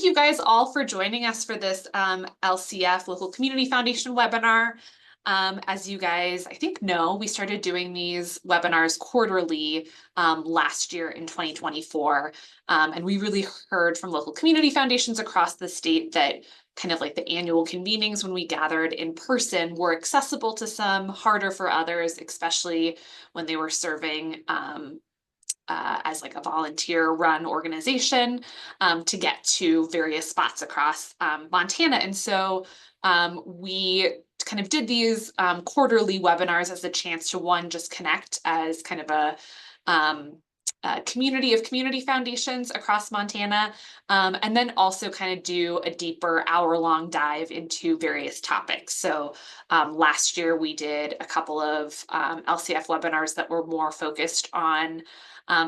thank you guys all for joining us for this LCF Local Community Foundation webinar. As you guys, I think know, we started doing these webinars quarterly last year in 2024. And we really heard from local community foundations across the state that kind of like the annual convenings when we gathered in person were accessible to some, harder for others, especially when they were serving as like a volunteer run organization to get to various spots across Montana. And so we kind of did these quarterly webinars as a chance to, one, just connect as kind of a community of community foundations across Montana, and then also kind of do a deeper hour-long dive into various topics. So last year we did a couple of LCF webinars that were more focused on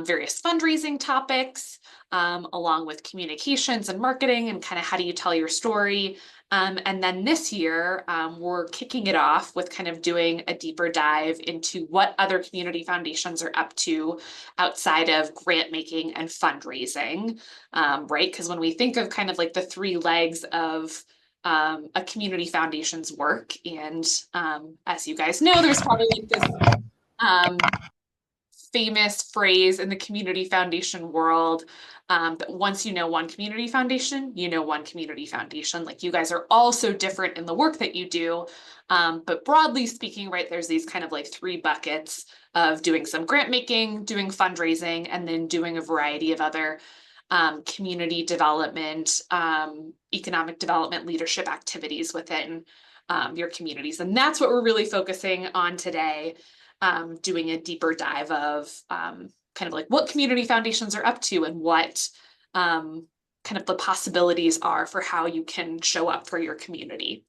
various fundraising topics, along with communications and marketing and kind of how do you tell your story. And then this year, we're kicking it off with kind of doing a deeper dive into what other community foundations are up to outside of grant making and fundraising, right? Because when we think of kind of like the three legs of a community foundation's work, and as you guys know, there's probably like this famous phrase in the community foundation world that once you know one community foundation, you know one community foundation. Like, you guys are all so different in the work that you do. But broadly speaking, right, there's these kind of like three buckets of doing some grant making, doing fundraising, and then doing a variety of other community development, economic development, leadership activities within your communities. And that's what we're really focusing on today. Doing a deeper dive of kind of like what community foundations are up to and what kind of the possibilities are for how you can show up for your community.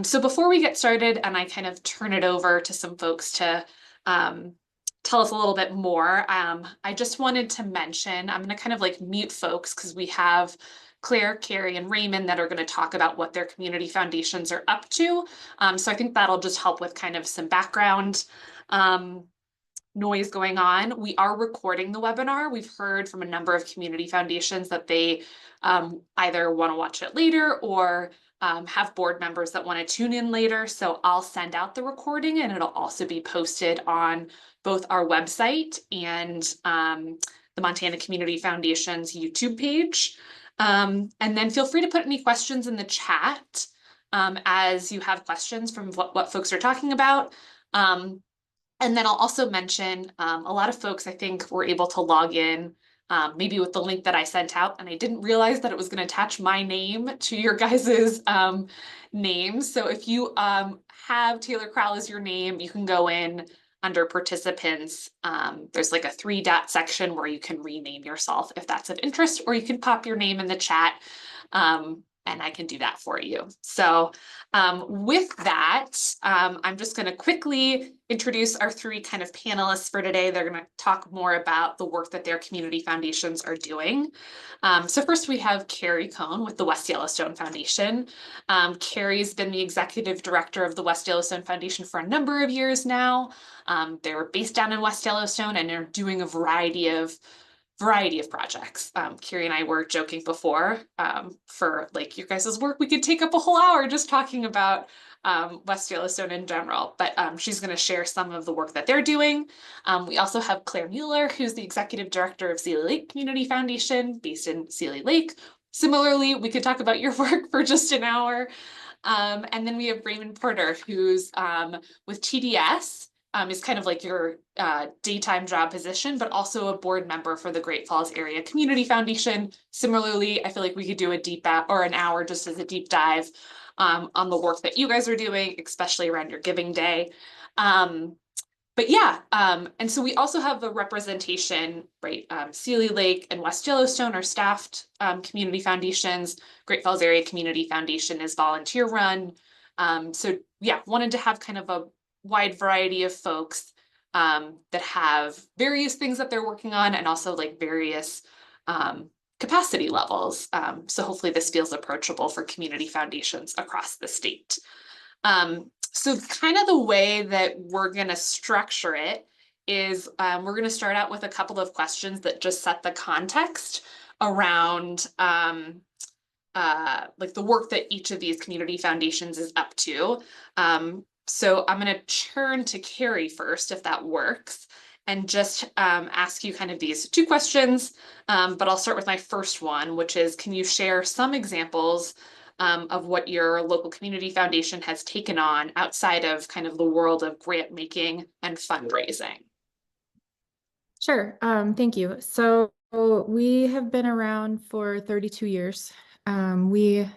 So before we get started and I kind of turn it over to some folks to tell us a little bit more, I just wanted to mention, I'm going to kind of like mute folks because we have Claire, Carrie, and Raymond that are going to talk about what their community foundations are up to. So I think that'll just help with kind of some background noise going on. We are recording the webinar. We've heard from a number of community foundations that they either want to watch it later or have board members that want to tune in later. So I'll send out the recording and it'll also be posted on both our website and the Montana Community Foundation's YouTube page. And then feel free to put any questions in the chat as you have questions from what folks are talking about. And then I'll also mention a lot of folks, I think, were able to log in maybe with the link that I sent out, and I didn't realize that it was going to attach my name to your guys's names. So if you have Taylor Crowell as your name, you can go in under participants. There's like a 3-dot section where you can rename yourself if that's of interest, or you can pop your name in the chat and I can do that for you. So with that, I'm just going to quickly introduce our 3 kind of panelists for today. They're going to talk more about the work that their community foundations are doing. So first we have Carrie Cohn with the West Yellowstone Foundation. Carrie's been the executive director of the West Yellowstone Foundation for a number of years now. They're based down in West Yellowstone and they're doing a variety of projects. Carrie and I were joking before for like your guys' work, we could take up a whole hour just talking about West Yellowstone in general, but she's going to share some of the work that they're doing. We also have Claire Mueller, who's the executive director of Sealy Lake Community Foundation based in Sealy Lake. Similarly, we could talk about your work for just an hour. And then we have Raymond Porter, who's with TDS. Is kind of like your daytime job position, but also a board member for the Great Falls Area Community Foundation. Similarly, I feel like we could do an hour just as a deep dive on the work that you guys are doing, especially around your Giving Day. But yeah, and so we also have a representation, right? Sealy Lake and West Yellowstone are staffed community foundations. Great Falls Area Community Foundation is volunteer run. So yeah, wanted to have kind of a wide variety of folks that have various things that they're working on and also like various capacity levels. So hopefully this feels approachable for community foundations across the state. So kind of the way that we're going to structure it is we're going to start out with a couple of questions that just set the context around like the work that each of these community foundations is up to. So I'm going to turn to Carrie first, if that works, and just ask you kind of these two questions. But I'll start with my first one, which is, can you share some examples of what your local community foundation has taken on outside of kind of the world of grant making and fundraising? Sure. Thank you. So we have been around for 32 years. We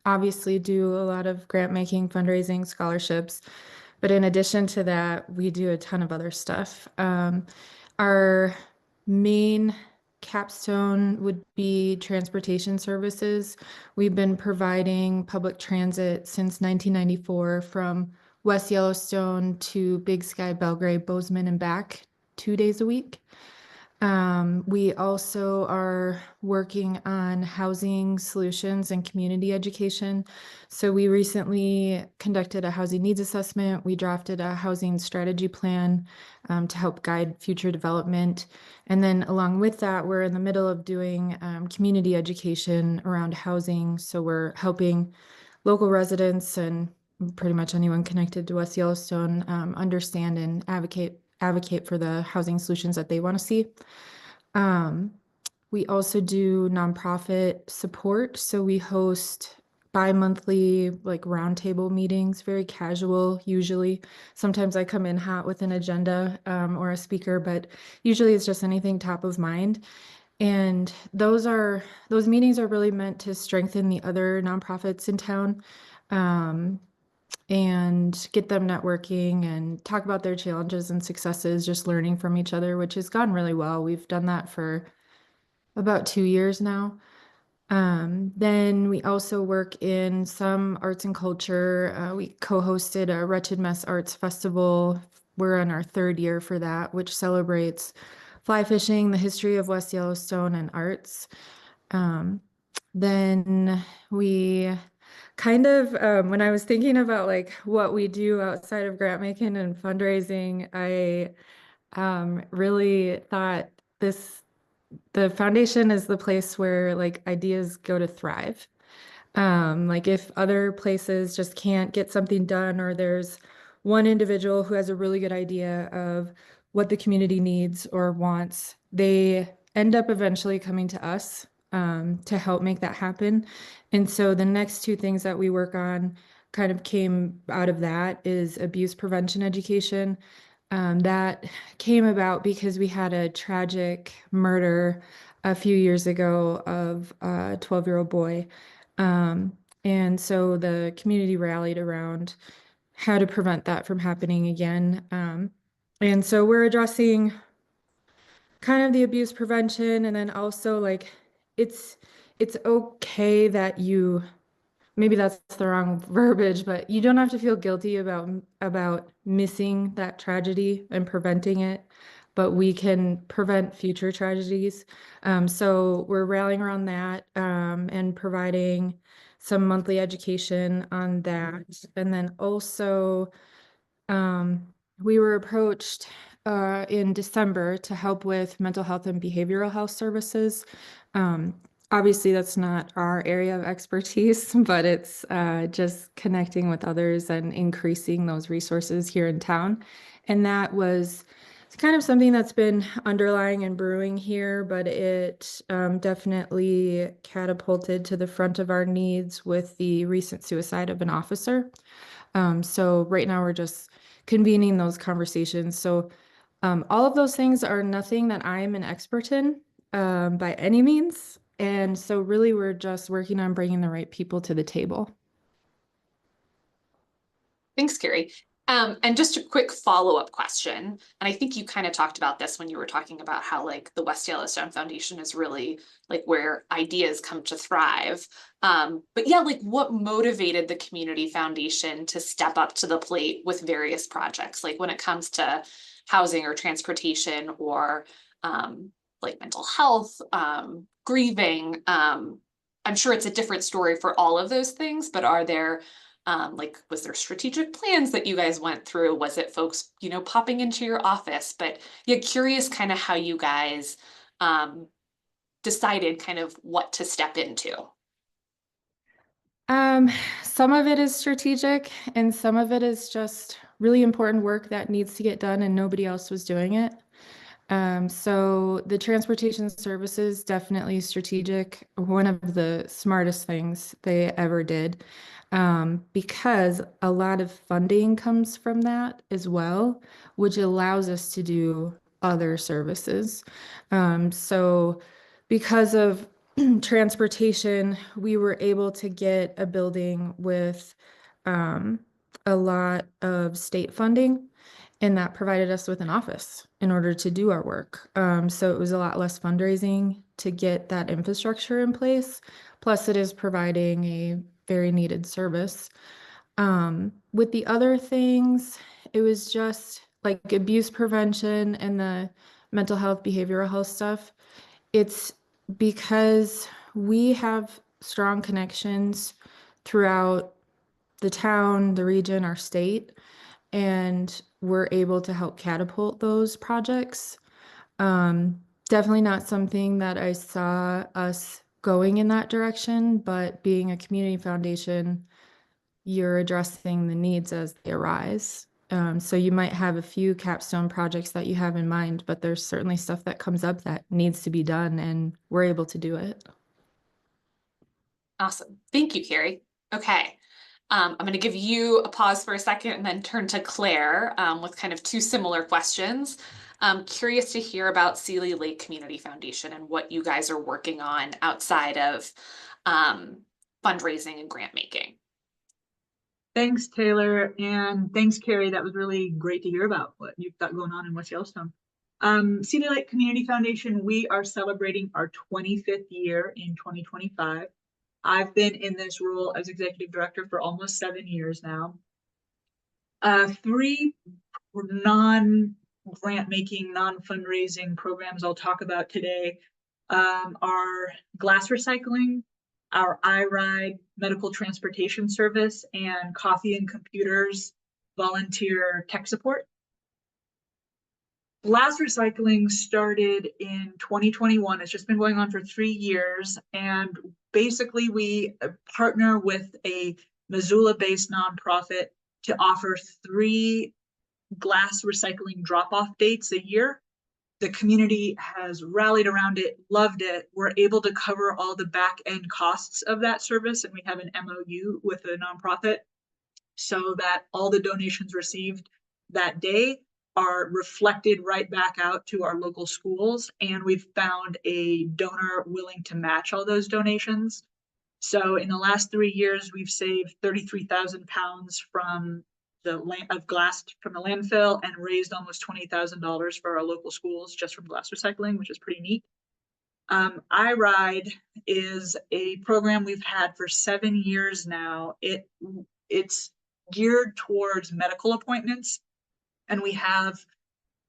obviously do a lot of grant making, fundraising, scholarships, but in addition to that, we do a ton of other stuff. Our main capstone would be transportation services. We've been providing public transit since 1994 from West Yellowstone to Big Sky, Belgrade, Bozeman, and back 2 days a week. We also are working on housing solutions and community education. So we recently conducted a housing needs assessment. We drafted a housing strategy plan to help guide future development. And then along with that, we're in the middle of doing community education around housing. So we're helping local residents and pretty much anyone connected to West Yellowstone understand and advocate for the housing solutions that they want to see. Um, we also do nonprofit support. So we host bi-monthly like roundtable meetings, very casual usually. Sometimes I come in hot with an agenda or a speaker, but usually it's just anything top of mind. And those meetings are really meant to strengthen the other nonprofits in town. And get them networking and talk about their challenges and successes, just learning from each other, which has gone really well. We've done that for about 2 years now. Then we also work in some arts and culture. We co-hosted a Wretched Mess Arts Festival. We're in our third year for that, which celebrates fly fishing, the history of West Yellowstone, and arts. Um, then we kind of, when I was thinking about like what we do outside of grant making and fundraising, I really thought the foundation is the place where like ideas go to thrive. Like if other places just can't get something done, or there's one individual who has a really good idea of what the community needs or wants, they end up eventually coming to us to help make that happen. And so the next two things that we work on kind of came out of that is abuse prevention education. That came about because we had a tragic murder a few years ago of a 12-year-old boy. Um, and so the community rallied around how to prevent that from happening again. And so we're addressing kind of the abuse prevention, and then also like it's it's okay that you, maybe that's the wrong verbiage, but you don't have to feel guilty about missing that tragedy and preventing it, but we can prevent future tragedies. So we're rallying around that and providing some monthly education on that. And then also we were approached in December to help with mental health and behavioral health services. Um, Obviously, that's not our area of expertise, but it's just connecting with others and increasing those resources here in town. And that was it's kind of something that's been underlying and brewing here, but it definitely catapulted to the front of our needs with the recent suicide of an officer. So right now we're just convening those conversations. So all of those things are nothing that I'm an expert in by any means. And so really we're just working on bringing the right people to the table. Thanks, Carrie. And just a quick follow-up question, and I think you kind of talked about this when you were talking about how like the West Yellowstone Foundation is really like where ideas come to thrive. But yeah, like what motivated the community foundation to step up to the plate with various projects, like when it comes to housing or transportation or like mental health, grieving. I'm sure it's a different story for all of those things, but are there like, was there strategic plans that you guys went through? Was it folks, popping into your office? But yeah, curious kind of how you guys decided kind of what to step into. Um, some of it is strategic and some of it is just really important work that needs to get done and nobody else was doing it. So the transportation services definitely strategic, one of the smartest things they ever did, because a lot of funding comes from that as well, which allows us to do other services. So because of transportation, we were able to get a building with um, a lot of state funding, and that provided us with an office in order to do our work. So it was a lot less fundraising to get that infrastructure in place. Plus, it is providing a very needed service. With the other things, it was just like abuse prevention and the mental health, behavioral health stuff. It's because we have strong connections throughout the town, the region, our state, and we're able to help catapult those projects. Um, Definitely not something that I saw us going in that direction, but being a community foundation, you're addressing the needs as they arise. So you might have a few capstone projects that you have in mind, but there's certainly stuff that comes up that needs to be done, and we're able to do it. Awesome. Thank you, Carrie. Okay. I'm going to give you a pause for a second and then turn to Claire with kind of two similar questions. I'm curious to hear about Sealy Lake Community Foundation and what you guys are working on outside of um, fundraising and grant making. Thanks, Taylor, and thanks, Carrie. That was really great to hear about what you've got going on in West Yellowstone. Cedar Lake Community Foundation, we are celebrating our 25th year in 2025. I've been in this role as executive director for almost 7 years now. Three non-grant making, non-fundraising programs I'll talk about today are glass recycling, our iRide medical transportation service, and coffee and computers volunteer tech support. Glass recycling started in 2021. It's just been going on for 3 years. And basically we partner with a Missoula-based nonprofit to offer 3 glass recycling drop-off dates a year. The community has rallied around it, loved it. We're able to cover all the back end costs of that service, and we have an MOU with a nonprofit so that all the donations received that day are reflected right back out to our local schools. And we've found a donor willing to match all those donations. So in the last 3 years, we've saved 33,000 pounds from the land of glass from the landfill and raised almost $20,000 for our local schools just from glass recycling, which is pretty neat. iRide is a program we've had for 7 years now. It's geared towards medical appointments, and we have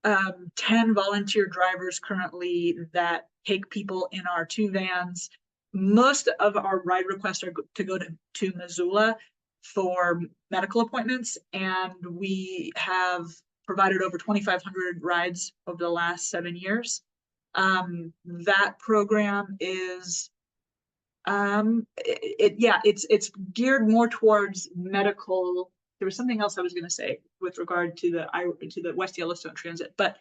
10 volunteer drivers currently that take people in our 2 vans. Most of our ride requests are to go to Missoula for medical appointments, and we have provided over 2,500 rides over the last 7 years. That program is it's geared more towards medical. There was something else I was going to say with regard to the West Yellowstone Transit, but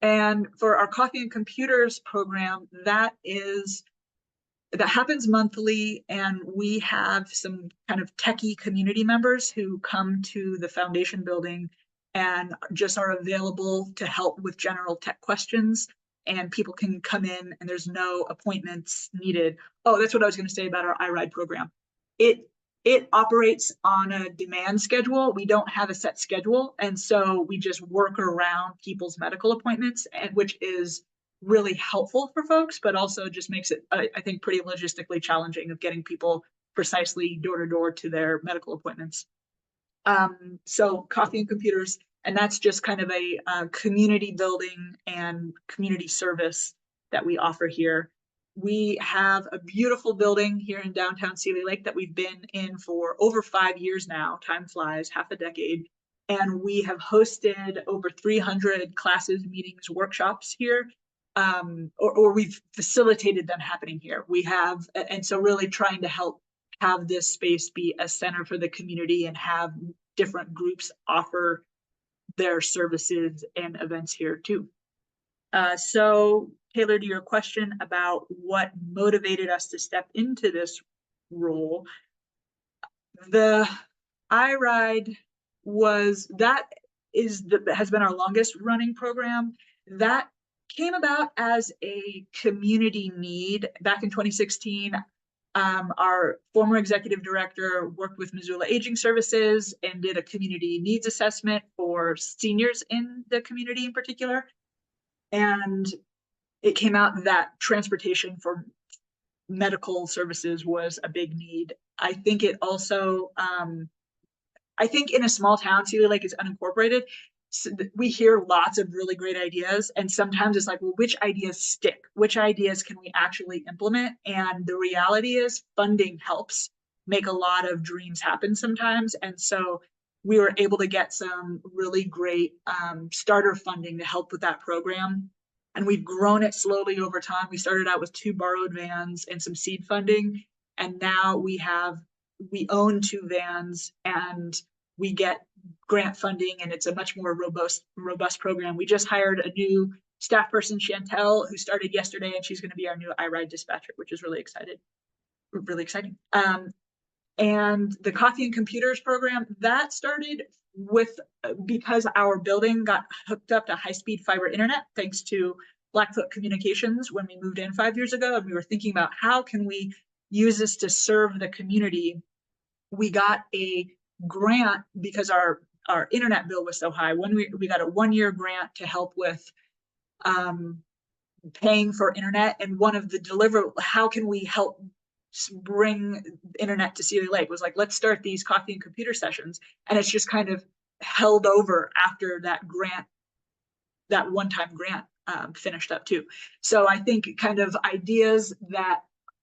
and for our coffee and computers program, that happens monthly, and we have some kind of techie community members who come to the foundation building and just are available to help with general tech questions. And people can come in and there's no appointments needed. Oh, that's what I was going to say about our iRide program. It operates on a demand schedule. We don't have a set schedule. And so we just work around people's medical appointments, and which is really helpful for folks, but also just makes it, I think, pretty logistically challenging of getting people precisely door to door to their medical appointments. So coffee and computers, and that's just kind of a community building and community service that we offer here. We have a beautiful building here in downtown Sealy Lake that we've been in for over 5 years now. Time flies, half a decade. And we have hosted over 300 classes, meetings, workshops here. or we've facilitated them happening here. We have, and so really trying to help have this space be a center for the community and have different groups offer their services and events here too. So Taylor, to your question about what motivated us to step into this role, the iRide has been our longest running program. That came about as a community need back in 2016. Our former executive director worked with Missoula Aging Services and did a community needs assessment for seniors in the community in particular. And it came out that transportation for medical services was a big need. I think it also, I think in a small town, Cedar Lake is unincorporated. So we hear lots of really great ideas, and sometimes it's like, well, which ideas stick? Which ideas can we actually implement? And the reality is funding helps make a lot of dreams happen sometimes. And so we were able to get some really great starter funding to help with that program. And we've grown it slowly over time. We started out with 2 borrowed vans and some seed funding. And now we own 2 vans and we get grant funding, and it's a much more robust program. We just hired a new staff person, Chantel, who started yesterday, and she's going to be our new iRide dispatcher, which is really exciting. And the Coffee and Computers program, that started because our building got hooked up to high-speed fiber internet thanks to Blackfoot Communications when we moved in 5 years ago, and we were thinking about how can we use this to serve the community. We got a grant because our internet bill was so high. When we got a 1-year grant to help with paying for internet, and one of the how can we help bring internet to Cedar Lake was like, let's start these coffee and computer sessions. And it's just kind of held over after that grant, that one-time grant finished up too. So I think kind of ideas that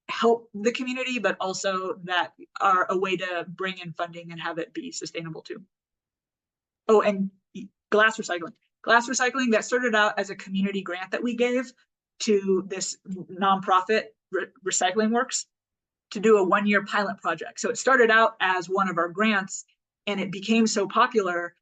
help the community, but also that are a way to bring in funding and have it be sustainable too. Oh, and glass recycling. Glass recycling, that started out as a community grant that we gave to this nonprofit, Recycling Works, to do a 1-year pilot project. So it started out as one of our grants, and it became so popular.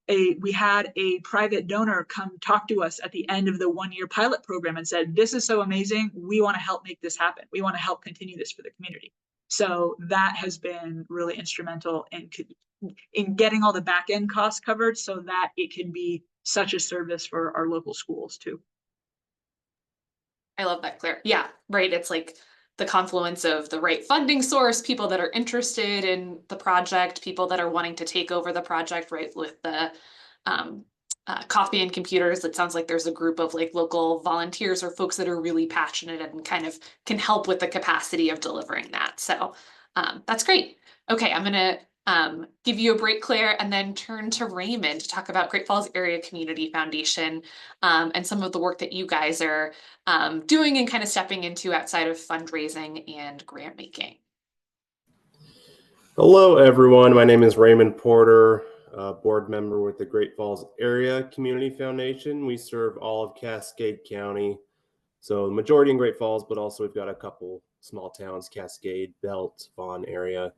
We had a private donor come talk to us at the end of the 1-year pilot program and said, this is so amazing. We want to help make this happen. We want to help continue this for the community. So that has been really instrumental in getting all the back end costs covered so that it can be such a service for our local schools too. I love that, Claire. Yeah, right. It's like the confluence of the right funding source, people that are interested in the project, people that are wanting to take over the project, right? With the coffee and computers, it sounds like there's a group of like local volunteers or folks that are really passionate and kind of can help with the capacity of delivering that. So that's great. Okay, I'm gonna give you a break, Claire, and then turn to Raymond to talk about Great Falls Area Community Foundation and some of the work that you guys are doing and kind of stepping into outside of fundraising and grant making. Hello, everyone. My name is Raymond Porter, board member with the Great Falls Area Community Foundation. We serve all of Cascade County, so the majority in Great Falls, but also we've got a couple small towns, Cascade, Belt, Vaughn area,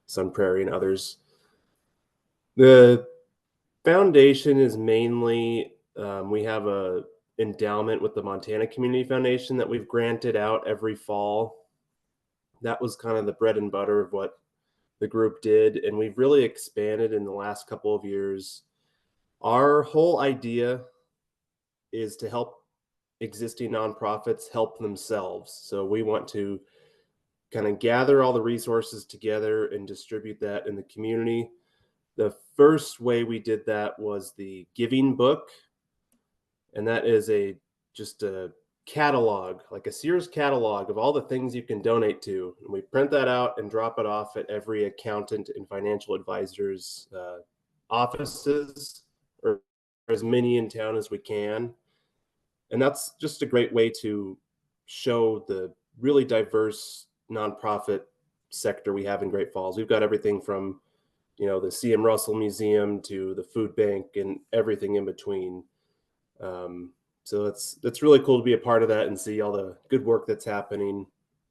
Sun Prairie, and others. The foundation is mainly, we have a endowment with the Montana Community Foundation that we've granted out every fall. That was kind of the bread and butter of what the group did, and we've really expanded in the last couple of years. Our whole idea is to help existing nonprofits help themselves. So we want to kind of gather all the resources together and distribute that in the community. The first way we did that was the Giving Book, and that is just a catalog, like a Sears catalog of all the things you can donate to. And we print that out and drop it off at every accountant and financial advisor's offices, or as many in town as we can. And that's just a great way to show the really diverse nonprofit sector we have in Great Falls. We've got everything from, the C.M. Russell Museum to the food bank and everything in between. So it's really cool to be a part of that and see all the good work that's happening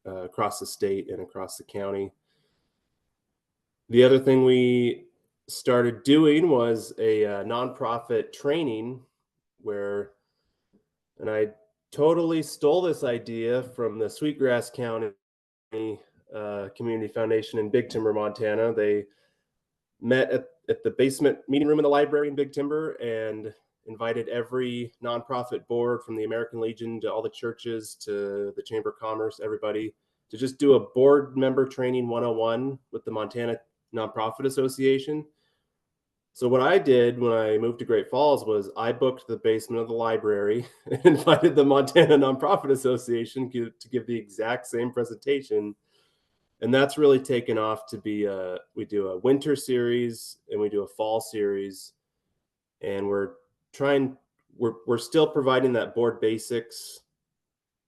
across the state and across the county. The other thing we started doing was a nonprofit training where, and I totally stole this idea from the Sweetgrass County Community Foundation in Big Timber, Montana. They met at the basement meeting room in the library in Big Timber and invited every nonprofit board from the American Legion to all the churches to the Chamber of Commerce, everybody, to just do a board member training 101 with the Montana Nonprofit Association. So what I did when I moved to Great Falls was I booked the basement of the library and invited the Montana Nonprofit Association to give the exact same presentation. And that's really taken off to be we do a winter series and we do a fall series. And we're still providing that board basics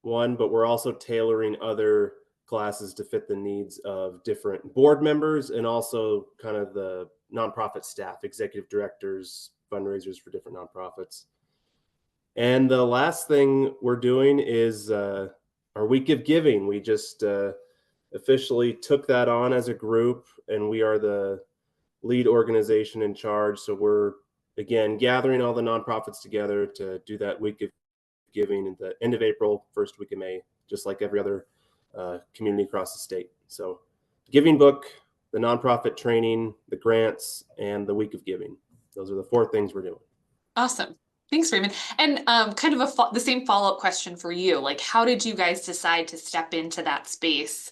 one, but we're also tailoring other classes to fit the needs of different board members and also kind of the nonprofit staff, executive directors, fundraisers for different nonprofits. And the last thing we're doing is our week of giving. We just officially took that on as a group, and we are the lead organization in charge. So we're, again, gathering all the nonprofits together to do that week of giving at the end of April, first week of May, just like every other community across the state. So giving book, the nonprofit training, the grants, and the week of giving. Those are the 4 things we're doing. Awesome. Thanks, Raymond. And kind of the same follow-up question for you. Like, how did you guys decide to step into that space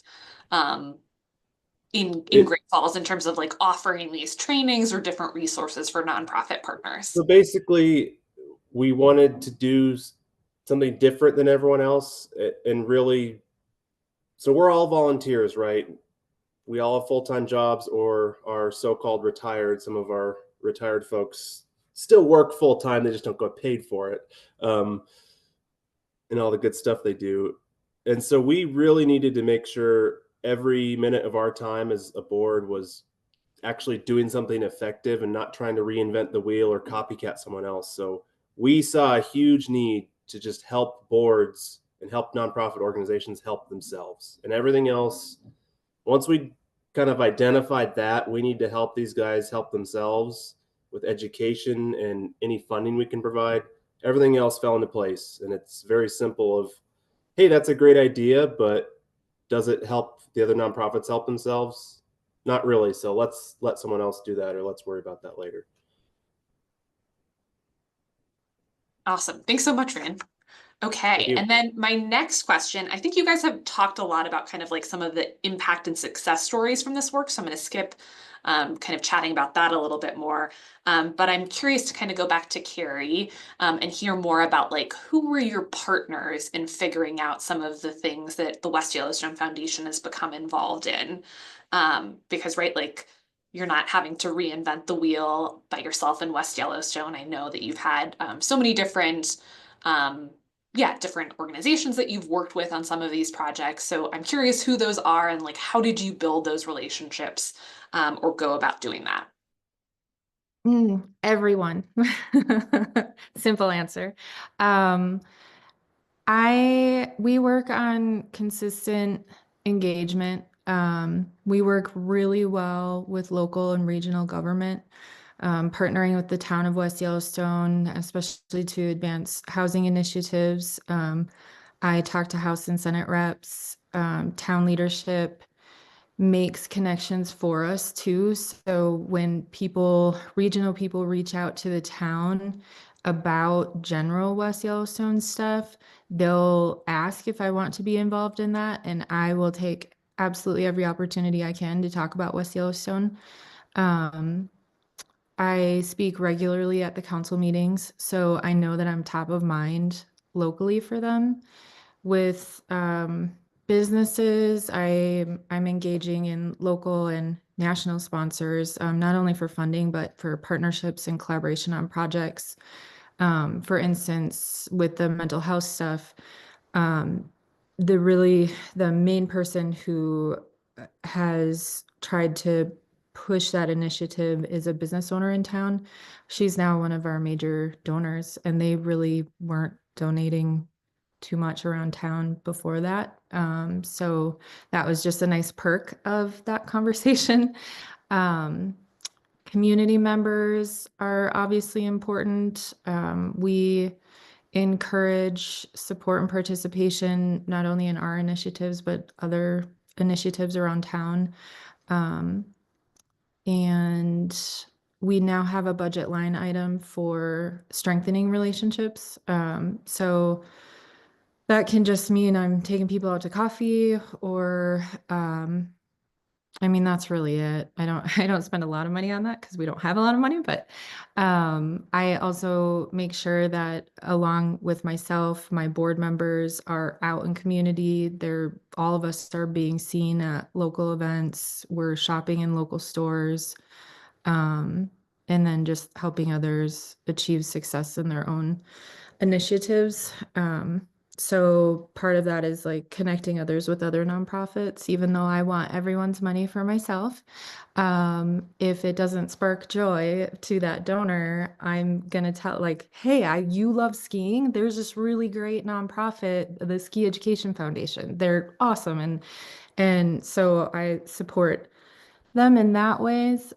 in Great Falls in terms of like offering these trainings or different resources for nonprofit partners? So basically, we wanted to do something different than everyone else, and really, so we're all volunteers, right? We all have full-time jobs or are so-called retired. Some of our retired folks still work full-time, they just don't get paid for it, and all the good stuff they do. And so we really needed to make sure every minute of our time as a board was actually doing something effective and not trying to reinvent the wheel or copycat someone else. So we saw a huge need to just help boards and help nonprofit organizations help themselves. And everything else, once we kind of identified that we need to help these guys help themselves with education and any funding we can provide, everything else fell into place. And it's very simple of, hey, that's a great idea, but does it help the other nonprofits help themselves? Not really. So let's let someone else do that, or let's worry about that later. Awesome. Thanks so much, Rand. Okay, and then my next question, I think you guys have talked a lot about kind of like some of the impact and success stories from this work, so I'm going to skip kind of chatting about that a little bit more. But I'm curious to kind of go back to Carrie and hear more about like who were your partners in figuring out some of the things that the West Yellowstone Foundation has become involved in. Because, right, like you're not having to reinvent the wheel by yourself in West Yellowstone. I know that you've had so many different different organizations that you've worked with on some of these projects. So I'm curious who those are and like, how did you build those relationships or go about doing that? Everyone. Simple answer. We work on consistent engagement. We work really well with local and regional government. Partnering with the town of West Yellowstone, especially to advance housing initiatives. I talk to House and Senate reps, town leadership makes connections for us too. So when regional people reach out to the town about general West Yellowstone stuff, they'll ask if I want to be involved in that, and I will take absolutely every opportunity I can to talk about West Yellowstone. I speak regularly at the council meetings, so I know that I'm top of mind locally for them. With businesses, I'm engaging in local and national sponsors, not only for funding, but for partnerships and collaboration on projects. For instance, with the mental health stuff, the main person who has tried to push that initiative is a business owner in town. She's now one of our major donors, and they really weren't donating too much around town before that. So that was just a nice perk of that conversation. Community members are obviously important. We encourage support and participation, not only in our initiatives, but other initiatives around town. And we now have a budget line item for strengthening relationships. So that can just mean I'm taking people out to coffee or, I mean, that's really it. I don't spend a lot of money on that because we don't have a lot of money, but I also make sure that along with myself, my board members are out in community. All of us are being seen at local events. We're shopping in local stores, and then just helping others achieve success in their own initiatives. So part of that is like connecting others with other nonprofits, even though I want everyone's money for myself. If it doesn't spark joy to that donor, I'm gonna tell like, hey, you love skiing. There's this really great nonprofit, the Ski Education Foundation. They're awesome. And so I support them in that ways.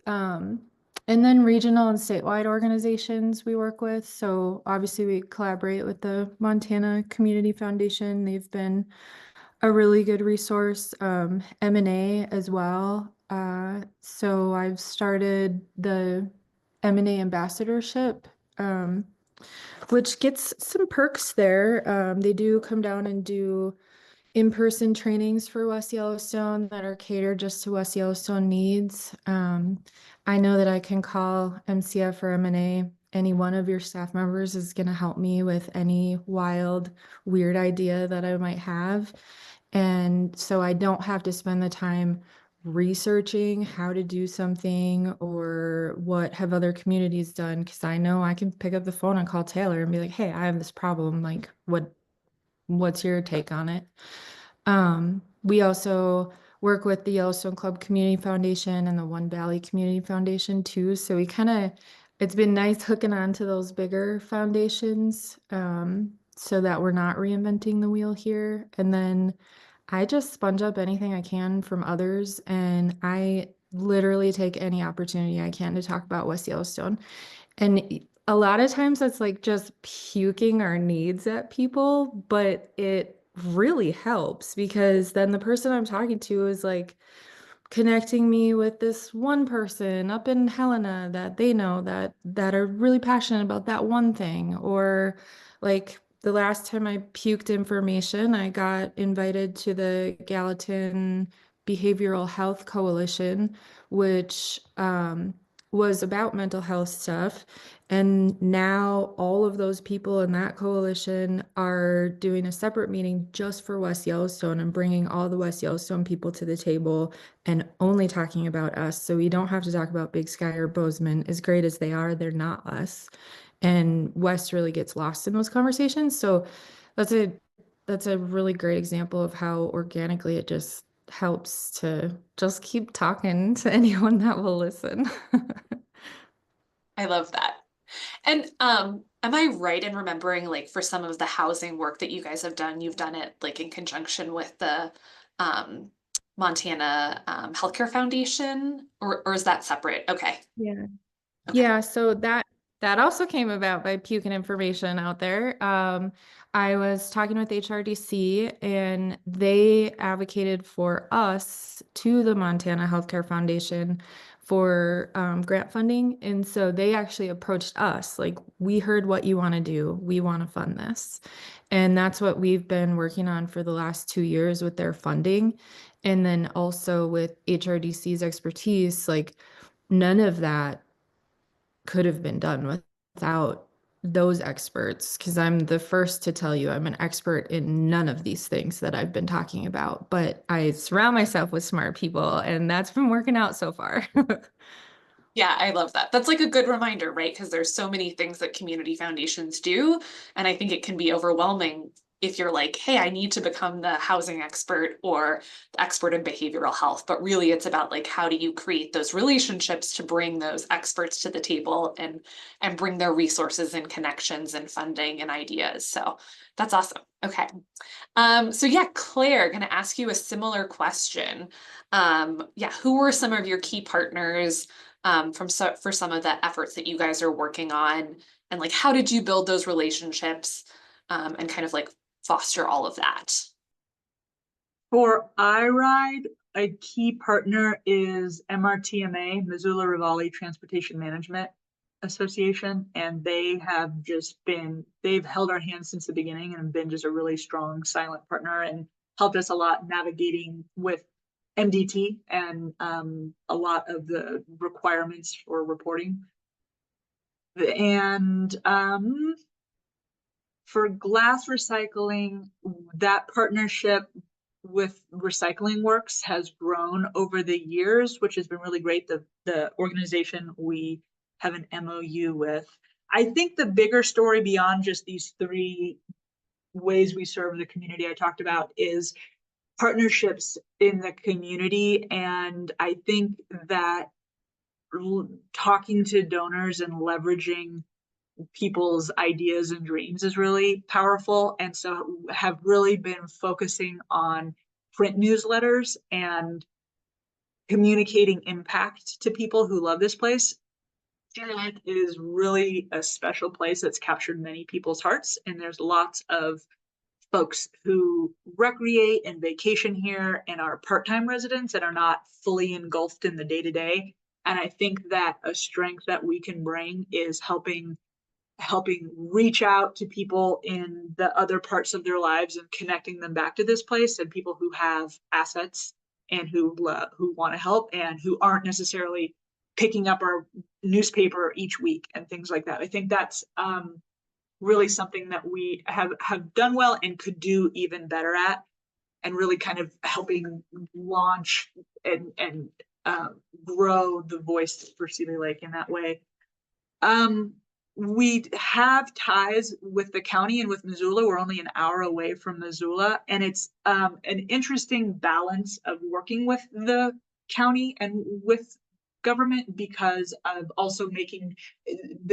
And then regional and statewide organizations we work with. So obviously we collaborate with the Montana Community Foundation. They've been a really good resource. M&A as well. So I've started the M&A ambassadorship, which gets some perks there. They do come down and do in-person trainings for West Yellowstone that are catered just to West Yellowstone needs. I know that I can call MCF or M&A. Any one of your staff members is going to help me with any wild, weird idea that I might have. And so I don't have to spend the time researching how to do something or what have other communities done, because I know I can pick up the phone and call Taylor and be like, hey, I have this problem. Like, what's your take on it? We also work with the Yellowstone Club Community Foundation and the One Valley Community Foundation too. So it's been nice hooking on to those bigger foundations, so that we're not reinventing the wheel here. And then I just sponge up anything I can from others, and I literally take any opportunity I can to talk about West Yellowstone. And a lot of times that's like just puking our needs at people, but it really helps because then the person I'm talking to is like connecting me with this one person up in Helena that they know that are really passionate about that one thing. Or like the last time I puked information, I got invited to the Gallatin Behavioral Health Coalition, which was about mental health stuff. And now all of those people in that coalition are doing a separate meeting just for West Yellowstone and bringing all the West Yellowstone people to the table and only talking about us. So we don't have to talk about Big Sky or Bozeman. As great as they are, they're not us. And West really gets lost in those conversations. So that's a really great example of how organically it just helps to just keep talking to anyone that will listen. I love that. And am I right in remembering like for some of the housing work that you guys have done, you've done it like in conjunction with the Montana Healthcare Foundation, or is that separate? Okay. Yeah. Okay. Yeah, so that also came about by puking information out there. I was talking with HRDC and they advocated for us to the Montana Healthcare Foundation for grant funding. And so they actually approached us, like, we heard what you want to do. We want to fund this. And that's what we've been working on for the last 2 years with their funding. And then also with HRDC's expertise, like none of that could have been done without those experts, because I'm the first to tell you I'm an expert in none of these things that I've been talking about, but I surround myself with smart people and that's been working out so far. Yeah, I love that. That's like a good reminder, right? Because there's so many things that community foundations do. And I think it can be overwhelming if you're like, hey, I need to become the housing expert or the expert in behavioral health, but really it's about like, how do you create those relationships to bring those experts to the table and bring their resources and connections and funding and ideas. So that's awesome. Okay. So yeah, Claire, gonna ask you a similar question. Yeah, who were some of your key partners for some of the efforts that you guys are working on? And like, how did you build those relationships and kind of like foster all of that? For iRide, a key partner is MRTMA, Missoula Rivali Transportation Management Association, and they have they've held our hands since the beginning and been just a really strong silent partner and helped us a lot navigating with MDT and a lot of the requirements for reporting. And for glass recycling, that partnership with Recycling Works has grown over the years, which has been really great. The organization we have an MOU with. I think the bigger story beyond just these 3 ways we serve the community I talked about is partnerships in the community. And I think that talking to donors and leveraging people's ideas and dreams is really powerful. And so have really been focusing on print newsletters and communicating impact to people who love this place. It is really a special place that's captured many people's hearts. And there's lots of folks who recreate and vacation here and are part-time residents and are not fully engulfed in the day-to-day. And I think that a strength that we can bring is helping reach out to people in the other parts of their lives and connecting them back to this place, and people who have assets and who want to help and who aren't necessarily picking up our newspaper each week and things like that. I think that's really something that we have done well and could do even better at, and really kind of helping launch and grow the voice for Seeley Lake in that way. We have ties with the county and with Missoula. We're only an hour away from Missoula, and it's an interesting balance of working with the county and with government, because of also making,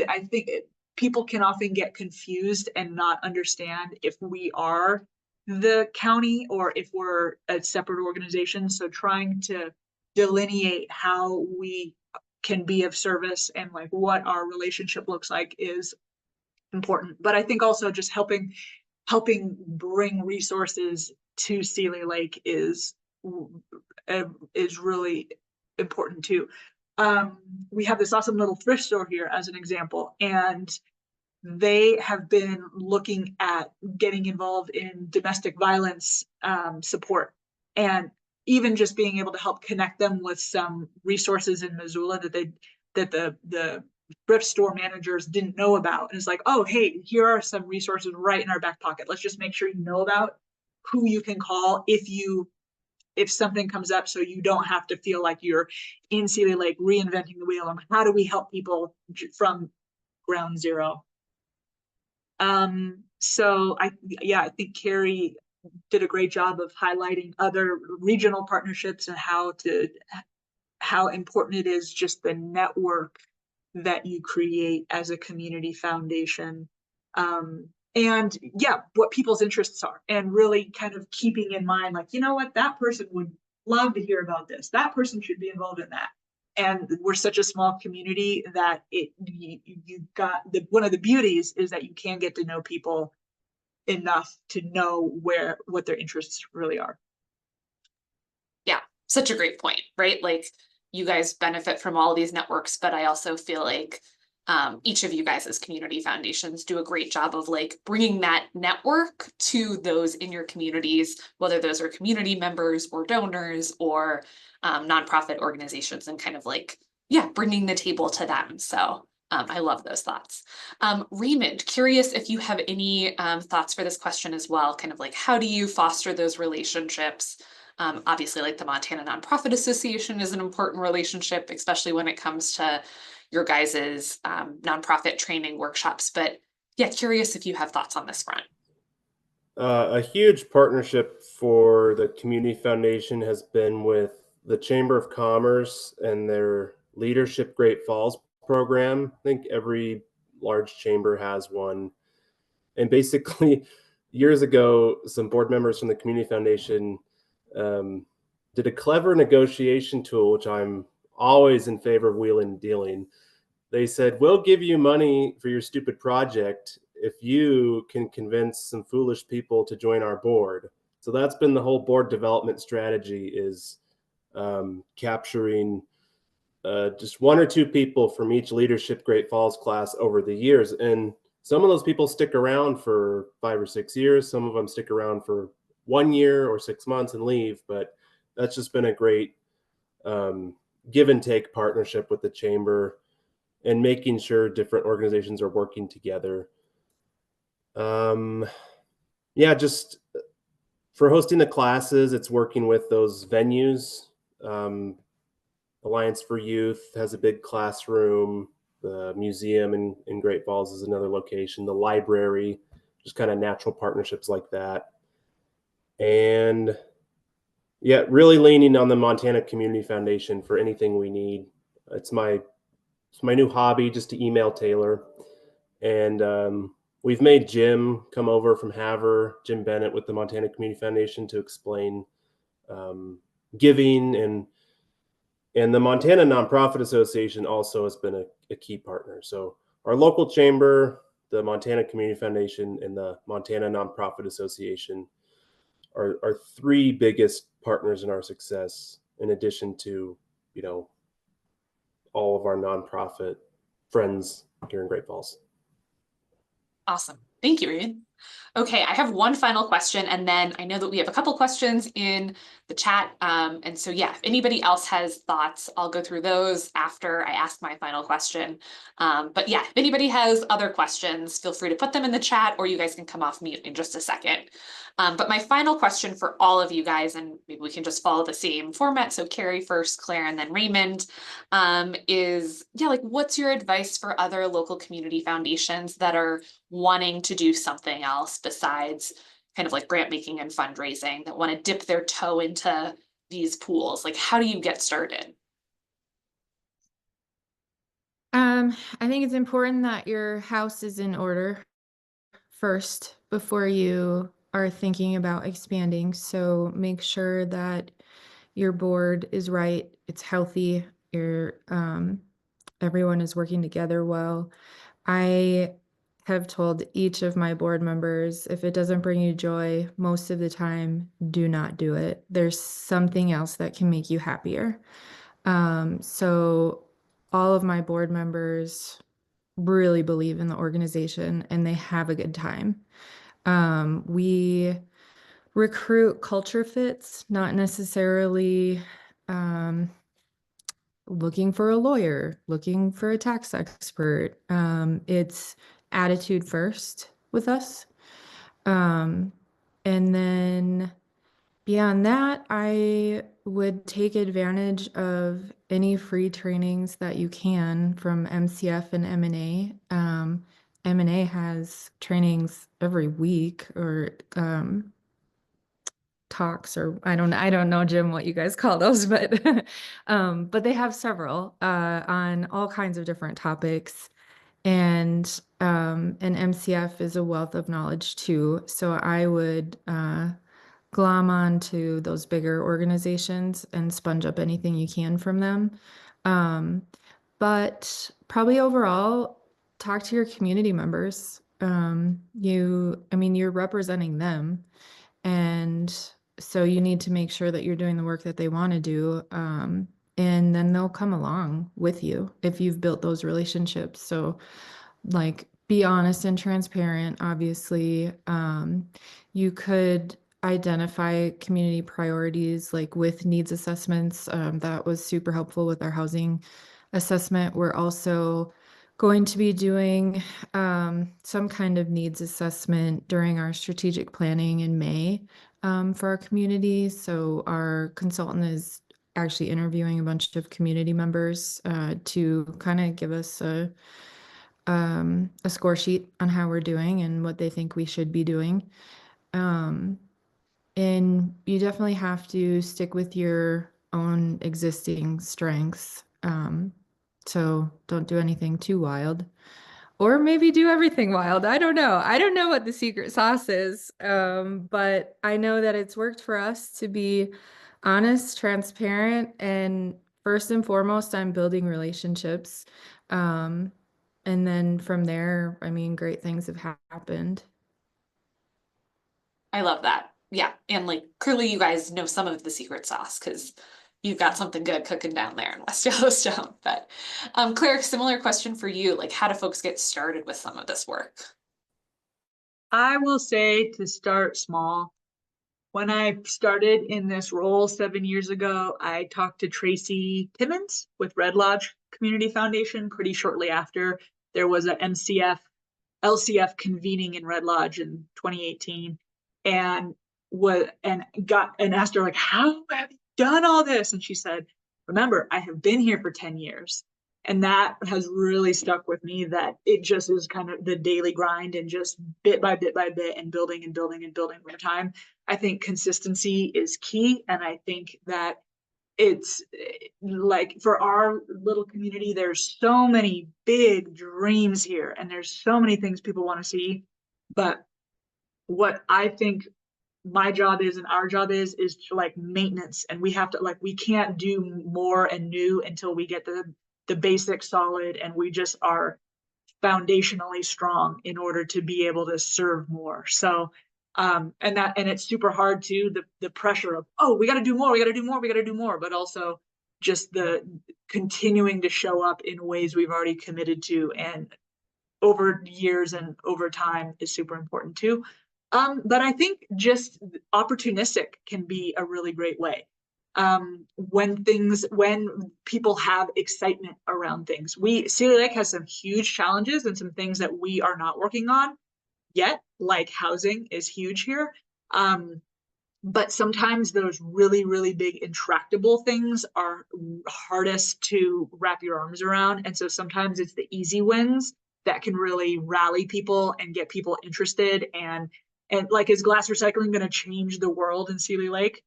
I think people can often get confused and not understand if we are the county or if we're a separate organization. So trying to delineate how we can be of service and like what our relationship looks like is important. But I think also just helping bring resources to Seeley Lake is really important too. We have this awesome little thrift store here as an example, and they have been looking at getting involved in domestic violence support, and even just being able to help connect them with some resources in Missoula that the thrift store managers didn't know about. And it's like, oh, hey, here are some resources right in our back pocket. Let's just make sure you know about who you can call if something comes up, so you don't have to feel like you're in Seeley Lake reinventing the wheel. And how do we help people from ground zero? So I think Carrie did a great job of highlighting other regional partnerships and how important it is, just the network that you create as a community foundation. And yeah, what people's interests are, and really kind of keeping in mind, like, you know what, that person would love to hear about this. That person should be involved in that. And we're such a small community that you got one of the beauties is that you can get to know people enough to know what their interests really are. Yeah, such a great point, right? Like, you guys benefit from all these networks, but I also feel like each of you guys as community foundations do a great job of like bringing that network to those in your communities, whether those are community members or donors or nonprofit organizations, and kind of like, yeah, bringing the table to them. So I love those thoughts. Raymond, curious if you have any thoughts for this question as well, kind of like, how do you foster those relationships? Obviously, like the Montana Nonprofit Association is an important relationship, especially when it comes to your guys's nonprofit training workshops. But yeah, curious if you have thoughts on this front. A huge partnership for the Community Foundation has been with the Chamber of Commerce and their Leadership Great Falls program. I think every large chamber has one. And basically, years ago, some board members from the Community Foundation did a clever negotiation tool, which I'm always in favor of wheeling and dealing. They said, we'll give you money for your stupid project if you can convince some foolish people to join our board. So that's been the whole board development strategy, is capturing just one or two people from each Leadership Great Falls class over the years. And some of those people stick around for 5 or 6 years. Some of them stick around for 1 year or 6 months and leave. But that's just been a great give and take partnership with the chamber, and making sure different organizations are working together. Yeah, just for hosting the classes, it's working with those venues. Alliance for Youth has a big classroom. The museum in Great Falls is another location. The library, just kind of natural partnerships like that. And yeah, really leaning on the Montana Community Foundation for anything we need. It's my new hobby, just to email Taylor. And we've made Jim come over from Havre, Jim Bennett with the Montana Community Foundation, to explain giving, and the Montana Nonprofit Association also has been a key partner. So our local chamber, the Montana Community Foundation, and the Montana Nonprofit Association are three biggest partners in our success, in addition to, all of our nonprofit friends here in Great Falls. Awesome. Thank you, Reed. Okay, I have one final question, and then I know that we have a couple questions in the chat. And so, yeah, if anybody else has thoughts, I'll go through those after I ask my final question. But yeah, if anybody has other questions, feel free to put them in the chat, or you guys can come off mute in just a second. But my final question for all of you guys, and maybe we can just follow the same format. So Carrie first, Claire, and then Raymond, is, yeah, like, what's your advice for other local community foundations that are wanting to do something else besides kind of like grant making and fundraising, that want to dip their toe into these pools? Like, how do you get started? I think it's important that your house is in order first before you are thinking about expanding. So make sure that your board is right, it's healthy, everyone is working together well. I have told each of my board members, if it doesn't bring you joy, most of the time, do not do it. There's something else that can make you happier. So all of my board members really believe in the organization and they have a good time. We recruit culture fits, not necessarily looking for a lawyer, looking for a tax expert. It's attitude first with us. And then beyond that, I would take advantage of any free trainings that you can from MCF and M&A. M&A has trainings every week, or talks, or I don't know, Jim, what you guys call those, but they have several on all kinds of different topics. And MCF is a wealth of knowledge too. So I would glom on to those bigger organizations and sponge up anything you can from them. But probably overall, talk to your community members. You're representing them. And so you need to make sure that you're doing the work that they want to do. And then they'll come along with you if you've built those relationships. So like, be honest and transparent. Obviously, you could identify community priorities like with needs assessments. That was super helpful with our housing assessment. We're also going to be doing some kind of needs assessment during our strategic planning in May for our community. So our consultant is actually interviewing a bunch of community members to kind of give us a score sheet on how we're doing and what they think we should be doing. And you definitely have to stick with your own existing strengths. So don't do anything too wild. Or maybe do everything wild. I don't know. I don't know what the secret sauce is. But I know that it's worked for us to be honest, transparent, and first and foremost, I'm building relationships. Um, and then from there, I mean, great things have happened. I love that. Yeah. And like clearly you guys know some of the secret sauce because you've got something good cooking down there in West Yellowstone. But Claire, similar question for you. Like, how do folks get started with some of this work? I will say to start small. When I started in this role 7 years ago, I talked to Tracy Timmons with Red Lodge Community Foundation pretty shortly after there was a LCF convening in Red Lodge in 2018, and asked her, like, how have you done all this? And she said, remember, I have been here for 10 years. And that has really stuck with me, that it just is kind of the daily grind and just bit by bit by bit and building and building and building over time. I think consistency is key. And I think that it's like for our little community, there's so many big dreams here and there's so many things people want to see. But what I think my job is and our job is to like maintenance, and we have to, like, we can't do more and new until we get the basic solid and we just are foundationally strong in order to be able to serve more. So and it's super hard too, the pressure of, oh, we got to do more, we got to do more, we got to do more, but also just the continuing to show up in ways we've already committed to and over years and over time is super important too. But I think just opportunistic can be a really great way. When people have excitement around things. Cedar Lake has some huge challenges and some things that we are not working on yet, like housing is huge here. But sometimes those really, really big intractable things are hardest to wrap your arms around. And so sometimes it's the easy wins that can really rally people and get people interested. And like, is glass recycling going to change the world in Seeley Lake?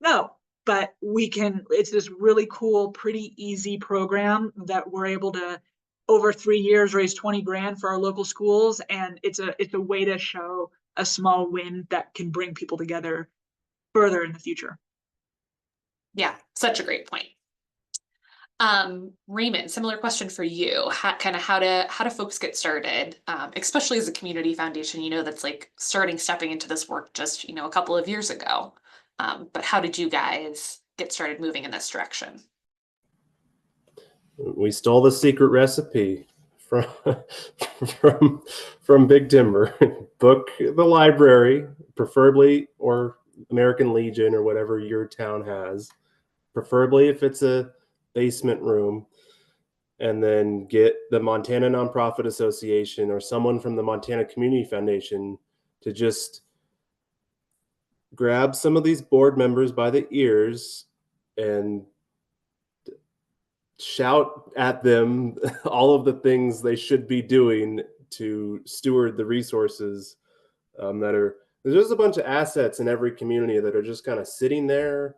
No, but it's this really cool, pretty easy program that we're able to, over 3 years, raise 20 grand for our local schools. And it's a way to show a small win that can bring people together further in the future. Yeah, such a great point. Raymond, similar question for you. How do folks get started? Especially as a community foundation, that's like stepping into this work just, a couple of years ago. But how did you guys get started moving in this direction? We stole the secret recipe from from Big Timber. Book the library, preferably, or American Legion or whatever your town has, preferably if it's a basement room, and then get the Montana Nonprofit Association or someone from the Montana Community Foundation to just grab some of these board members by the ears and shout at them all of the things they should be doing to steward the resources there's just a bunch of assets in every community that are just kind of sitting there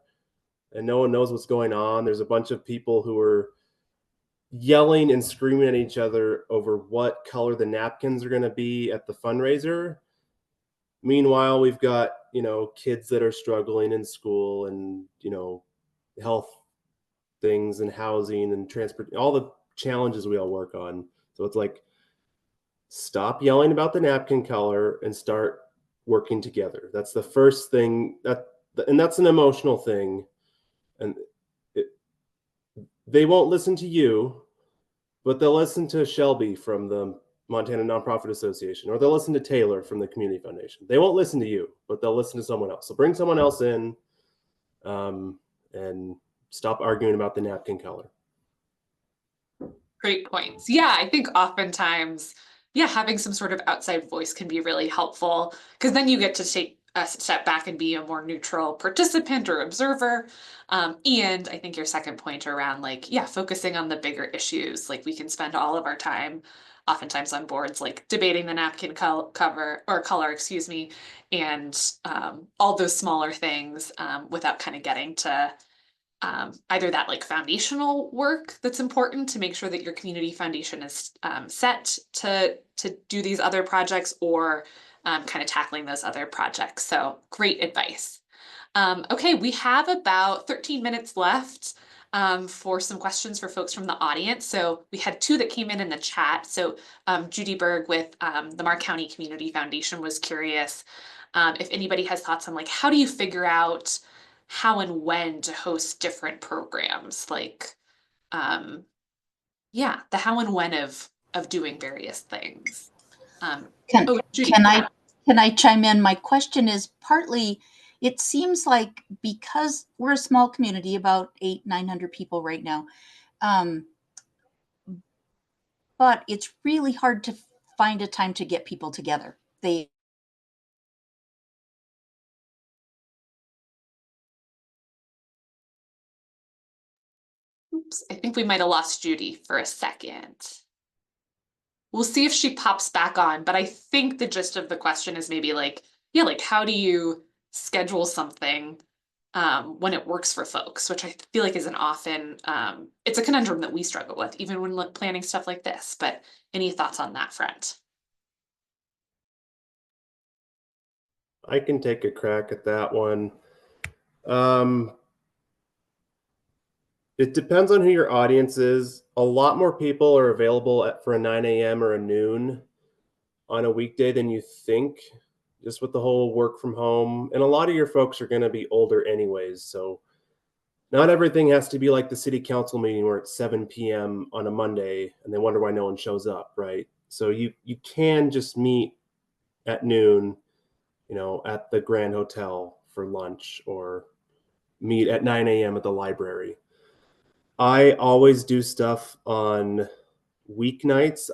and no one knows what's going on. There's a bunch of people who are yelling and screaming at each other over what color the napkins are going to be at the fundraiser. Meanwhile, we've got, kids that are struggling in school and, health things and housing and transport, all the challenges we all work on. So it's like, stop yelling about the napkin color and start working together. That's the first thing, and that's an emotional thing. And they won't listen to you, but they'll listen to Shelby from the Montana Nonprofit Association, or they'll listen to Taylor from the Community Foundation. They won't listen to you, but they'll listen to someone else. So bring someone else in, and stop arguing about the napkin color. Great points. Yeah, I think oftentimes, having some sort of outside voice can be really helpful because then you get to step back and be a more neutral participant or observer. And I think your second point around like, yeah, focusing on the bigger issues, like we can spend all of our time oftentimes on boards, like debating the napkin cover or color, excuse me, and all those smaller things without kind of getting to either that like foundational work that's important to make sure that your community foundation is set to do these other projects, or kind of tackling those other projects. So great advice. Okay, we have about 13 minutes left for some questions for folks from the audience. So we had two that came in the chat. So Judy Berg with the Mark County Community Foundation was curious if anybody has thoughts on like, how do you figure out how and when to host different programs? Like, yeah, the how and when of doing various things. Judy, Can I chime in? My question is partly, it seems like because we're a small community, about 800-900 people right now, but it's really hard to find a time to get people together. Oops, I think we might have lost Judy for a second. We'll see if she pops back on, but I think the gist of the question is maybe like, yeah, like how do you schedule something when it works for folks, which I feel like isn't often, it's a conundrum that we struggle with, even when planning stuff like this. But any thoughts on that front? I can take a crack at that one. It depends on who your audience is. A lot more people are available for a 9 a.m. or a noon on a weekday than you think, just with the whole work from home. And a lot of your folks are going to be older anyways. So not everything has to be like the city council meeting where it's 7 p.m. on a Monday and they wonder why no one shows up, right? So you can just meet at noon, at the Grand Hotel for lunch, or meet at 9 a.m. at the library. I always do stuff on weeknights.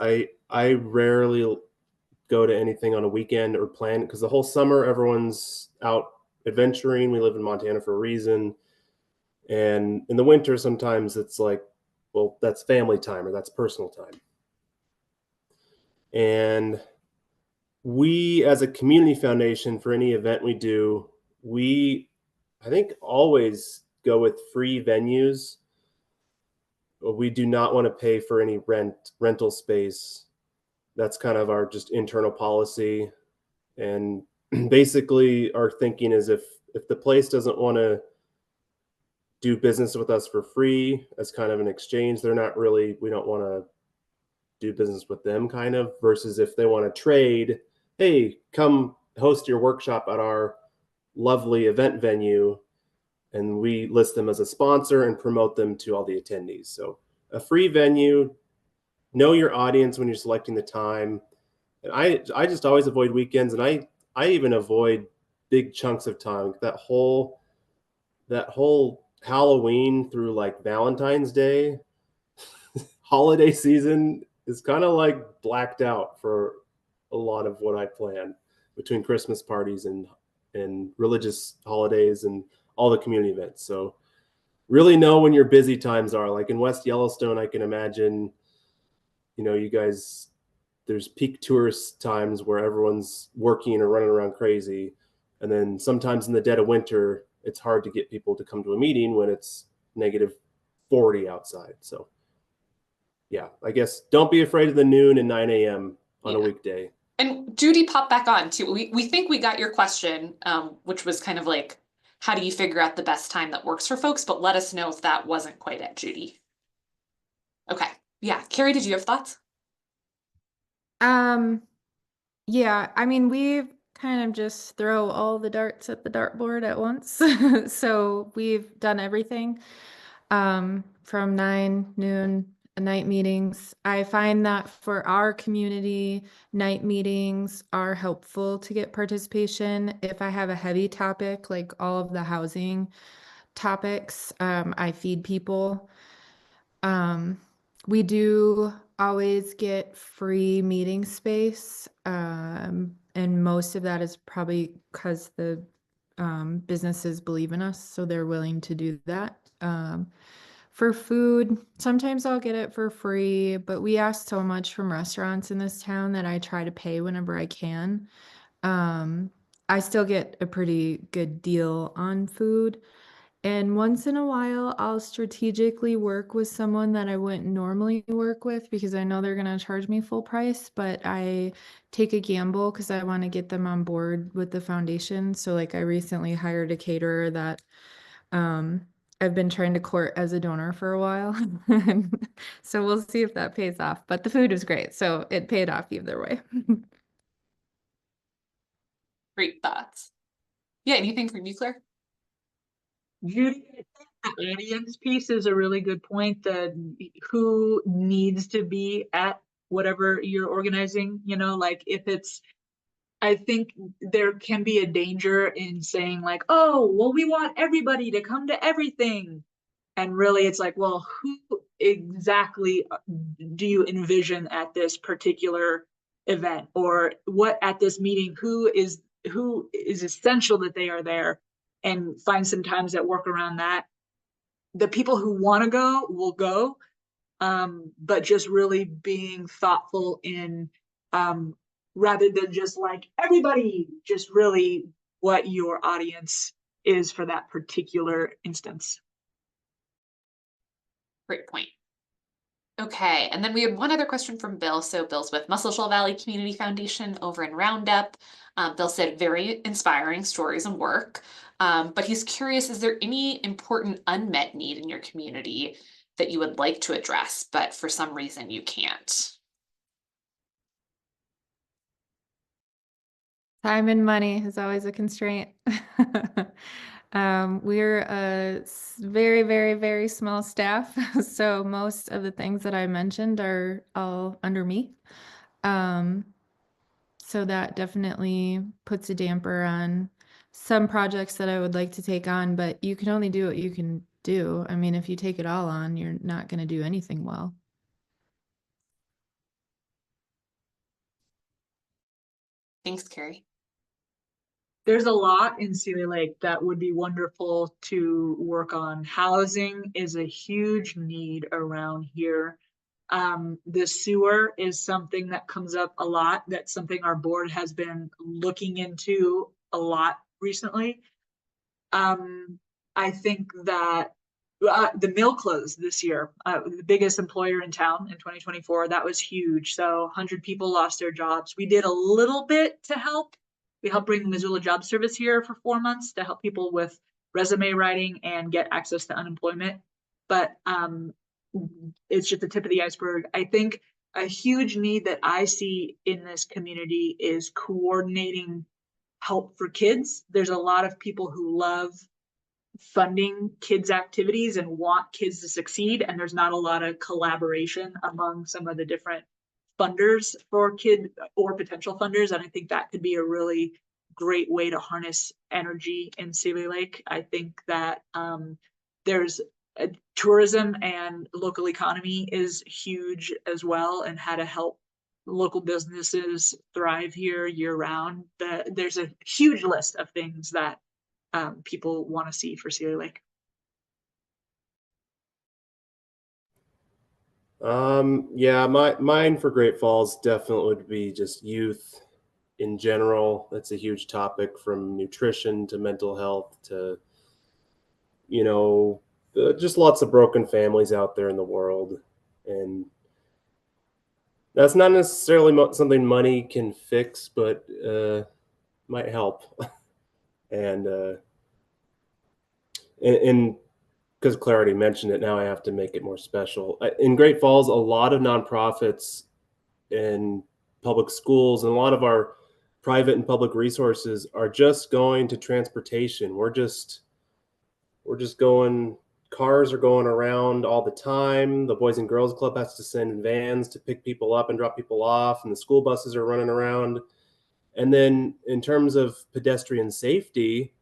I rarely go to anything on a weekend or plan, because the whole summer everyone's out adventuring. We live in Montana for a reason. And in the winter, sometimes it's like, well, that's family time or that's personal time. And we, as a community foundation, for any event we do, I think, always go with free venues. We do not want to pay for any rental space. That's kind of our just internal policy. And basically our thinking is if the place doesn't want to do business with us for free as kind of an exchange, we don't want to do business with them, kind of, versus if they want to trade, hey, come host your workshop at our lovely event venue, and we list them as a sponsor and promote them to all the attendees. So a free venue, know your audience when you're selecting the time. And I just always avoid weekends, and I even avoid big chunks of time. That whole Halloween through like Valentine's Day holiday season is kind of like blacked out for a lot of what I plan between Christmas parties and religious holidays and all the community events. So really know when your busy times are. Like in West Yellowstone, I can imagine, you guys, there's peak tourist times where everyone's working or running around crazy. And then sometimes in the dead of winter, it's hard to get people to come to a meeting when it's -40 outside. So yeah, I guess don't be afraid of the noon and 9 a.m. on a weekday. And Judy popped back on too. We think we got your question, which was kind of like, how do you figure out the best time that works for folks? But let us know if that wasn't quite it, Judy. Okay. Yeah. Carrie, did you have thoughts? Yeah, I mean, we've kind of just throw all the darts at the dartboard at once. So we've done everything from 9, noon, night meetings. I find that for our community, night meetings are helpful to get participation. If I have a heavy topic, like all of the housing topics, I feed people. We do always get free meeting space. And most of that is probably because the businesses believe in us, so they're willing to do that. For food, sometimes I'll get it for free, but we ask so much from restaurants in this town that I try to pay whenever I can. I still get a pretty good deal on food. And once in a while, I'll strategically work with someone that I wouldn't normally work with because I know they're going to charge me full price, but I take a gamble because I want to get them on board with the foundation. So, like, I recently hired a caterer that I've been trying to court as a donor for a while. So, we'll see if that pays off. But the food was great. So, it paid off either way. Great thoughts. Yeah, anything from you, Claire? Judy, I think the audience piece is a really good point, that who needs to be at whatever you're organizing, like if it's, I think there can be a danger in saying like, oh, well, we want everybody to come to everything. And really it's like, well, who exactly do you envision at this particular event, or what at this meeting, who is essential that they are there, and find some times that work around that. The people who want to go will go, but just really being thoughtful in, rather than just like everybody, just really what your audience is for that particular instance. Great point. Okay, and then we had one other question from Bill. So Bill's with Muscle Valley Community Foundation over in Roundup. Bill said very inspiring stories and work, but he's curious, is there any important unmet need in your community that you would like to address, but for some reason you can't? Time and money is always a constraint. We're a very, very, very small staff, so most of the things that I mentioned are all under me. So that definitely puts a damper on some projects that I would like to take on, but you can only do what you can do. I mean, if you take it all on, you're not going to do anything well. Thanks, Carrie. There's a lot in Sealy Lake that would be wonderful to work on. Housing is a huge need around here. The sewer is something that comes up a lot. That's something our board has been looking into a lot recently. I think that the mill closed this year, the biggest employer in town in 2024. That was huge. So 100 people lost their jobs. We did a little bit to help. We helped bring the Missoula Job Service here for 4 months to help people with resume writing and get access to unemployment. But it's just the tip of the iceberg. I think a huge need that I see in this community is coordinating help for kids. There's a lot of people who love funding kids' activities and want kids to succeed, and there's not a lot of collaboration among some of the different funders for kid or potential funders. And I think that could be a really great way to harness energy in Sealy Lake. I think that there's tourism and local economy is huge as well, and how to help local businesses thrive here year round. There's a huge list of things that people want to see for Sealy Lake. Yeah, mine for Great Falls definitely would be just youth in general. That's a huge topic, from nutrition to mental health to, just lots of broken families out there in the world. And that's not necessarily something money can fix, but might help. and because Claire already mentioned it, now I have to make it more special. In Great Falls, a lot of nonprofits and public schools and a lot of our private and public resources are just going to transportation. We're just going, cars are going around all the time. The Boys and Girls Club has to send vans to pick people up and drop people off, and the school buses are running around. And then in terms of pedestrian safety,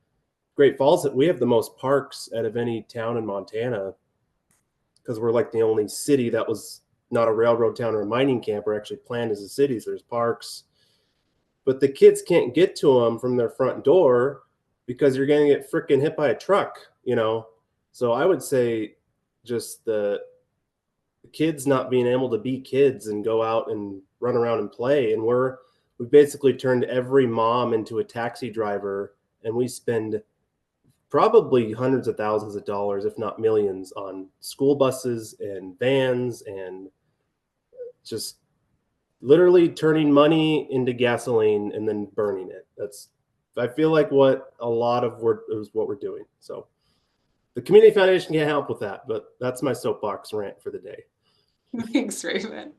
Great Falls, we have the most parks out of any town in Montana, because we're like the only city that was not a railroad town or a mining camp. We're actually planned as a city. So there's parks. but the kids can't get to them from their front door because you're going to get freaking hit by a truck, you know? So I would say just the kids not being able to be kids and go out and run around and play. And we basically turned every mom into a taxi driver, and we spend probably hundreds of thousands of dollars, if not millions, on school buses and vans, and just literally turning money into gasoline and then burning it. I feel like what a lot of is what we're doing. So the community foundation can't help with that, but that's my soapbox rant for the day. Thanks, Raymond.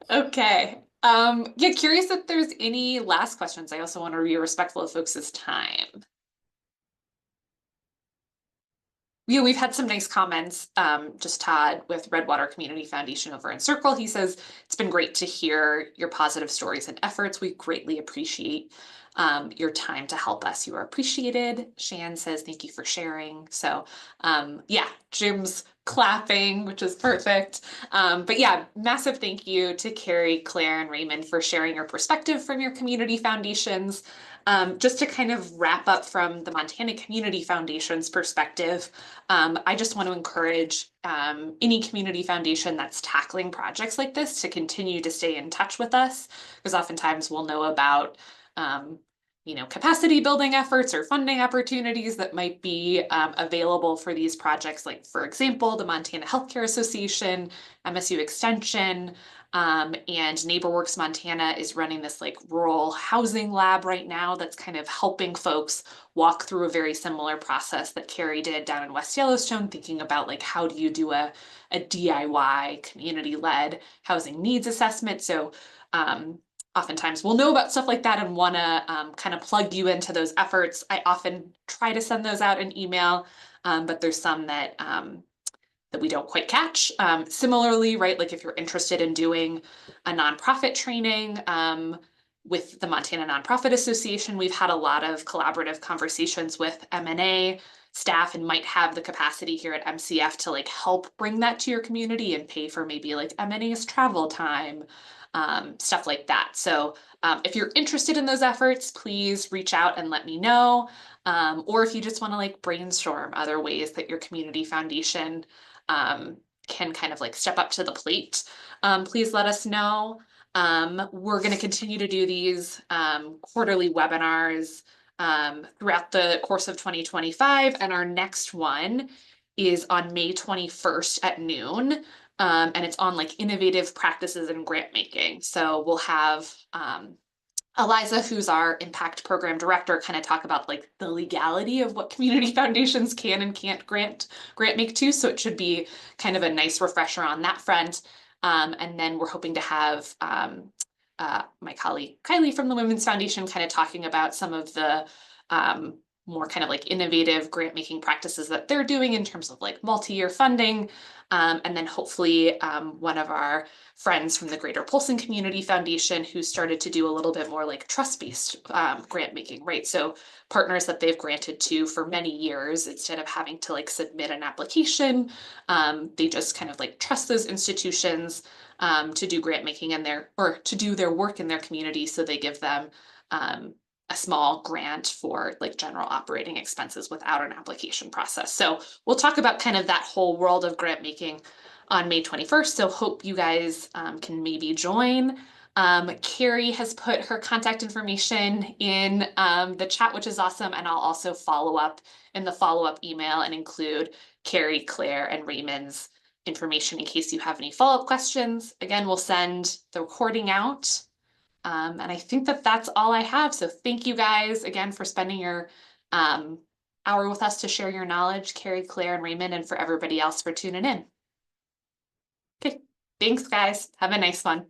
Okay. Yeah, curious if there's any last questions. I also want to be respectful of folks' time. Yeah, we've had some nice comments. Just Todd with Redwater Community Foundation over in Circle. He says, it's been great to hear your positive stories and efforts. We greatly appreciate your time to help us. You are appreciated. Shan says, thank you for sharing. So yeah, Jim's clapping, which is perfect. But yeah, massive thank you to Carrie, Claire, and Raymond for sharing your perspective from your community foundations. Just to kind of wrap up from the Montana Community Foundation's perspective, I just want to encourage any community foundation that's tackling projects like this to continue to stay in touch with us, because oftentimes we'll know about capacity building efforts or funding opportunities that might be available for these projects. Like, for example, the Montana Healthcare Association, MSU Extension, and NeighborWorks Montana is running this like rural housing lab right now that's kind of helping folks walk through a very similar process that Carrie did down in West Yellowstone, thinking about like, how do you do a DIY community-led housing needs assessment? So oftentimes we'll know about stuff like that and want to kind of plug you into those efforts. I often try to send those out in email, but there's some that we don't quite catch. Similarly, right, like if you're interested in doing a nonprofit training with the Montana Nonprofit Association, we've had a lot of collaborative conversations with M&A staff and might have the capacity here at MCF to like help bring that to your community and pay for maybe like M&A's travel time, stuff like that. So if you're interested in those efforts, please reach out and let me know. Or if you just want to like brainstorm other ways that your community foundation can kind of like step up to the plate, please let us know. We're going to continue to do these quarterly webinars throughout the course of 2025, and our next one is on May 21st at noon, and it's on like innovative practices in grant making. So we'll have Eliza, who's our impact program director, kind of talk about like the legality of what community foundations can and can't grant make to. So it should be kind of a nice refresher on that front. And then we're hoping to have my colleague Kylie from the Women's Foundation kind of talking about some of the more kind of like innovative grant making practices that they're doing in terms of like multi-year funding. And then hopefully one of our friends from the Greater Polson Community Foundation who started to do a little bit more like trust-based grant making, right? So partners that they've granted to for many years, instead of having to like submit an application, they just kind of like trust those institutions to do grant making or to do their work in their community. So they give them a small grant for like general operating expenses without an application process. So we'll talk about kind of that whole world of grant making on May 21st. So hope you guys can maybe join. Carrie has put her contact information in the chat, which is awesome. And I'll also follow up in the follow-up email and include Carrie, Claire, and Raymond's information in case you have any follow-up questions. Again, we'll send the recording out. And I think that that's all I have. So thank you guys again for spending your hour with us to share your knowledge, Carrie, Claire, and Raymond, and for everybody else for tuning in. Okay, thanks guys. Have a nice one.